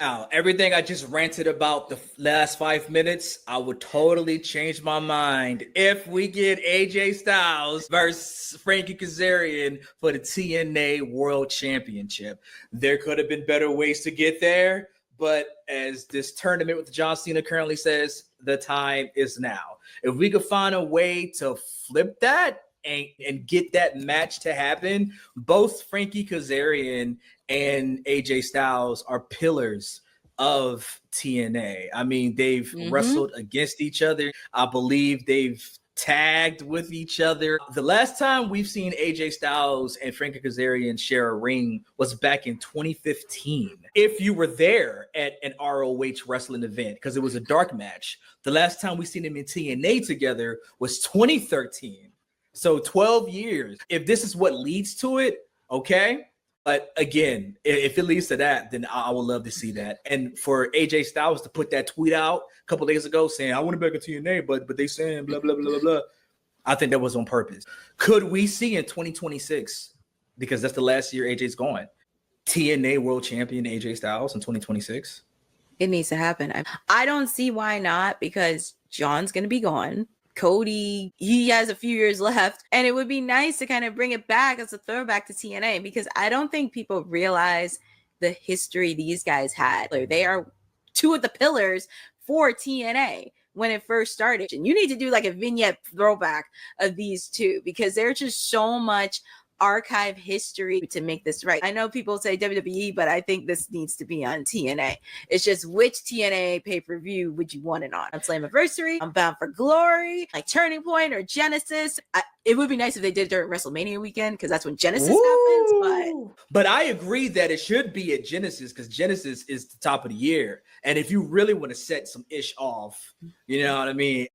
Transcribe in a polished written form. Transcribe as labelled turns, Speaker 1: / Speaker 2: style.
Speaker 1: Al, everything I just ranted about the last 5 minutes, I would totally change my mind if we get AJ Styles versus Frankie Kazarian for the TNA World Championship. There could have been better ways to get there, but as this tournament with John Cena currently says, the time is now. If we could find a way to flip that and get that match to happen, both Frankie Kazarian and AJ Styles are pillars of TNA. I mean, they've wrestled against each other. I believe they've tagged with each other. The last time we've seen AJ Styles and Frankie Kazarian share a ring was back in 2015. If you were there at an ROH wrestling event, because it was a dark match, the last time we seen them in TNA together was 2013. So 12 years. If this is what leads to it, okay. But again, if it leads to that, then I would love to see that. And for AJ Styles to put that tweet out a couple days ago saying, I want to back in TNA, but they saying blah, blah, blah, blah, blah. I think that was on purpose. Could we see in 2026, because that's the last year AJ's going, TNA World Champion AJ Styles in 2026?
Speaker 2: It needs to happen. I don't see why not, because John's going to be gone. Cody, he has a few years left, and it would be nice to kind of bring it back as a throwback to TNA, because I don't think people realize the history these guys had. They are two of the pillars for TNA when it first started. And you need to do like a vignette throwback of these two, because there's just so much archive history to make this right. I know people say WWE, but I think this needs to be on TNA. It's just, which TNA pay-per-view would you want it on? On Slammiversary, on Bound for Glory, like Turning Point or Genesis. It would be nice if they did it during WrestleMania weekend, because that's when Genesis happens.
Speaker 1: But I agree that it should be at Genesis, because Genesis is the top of the year. And if you really want to set some ish off, you know what I mean?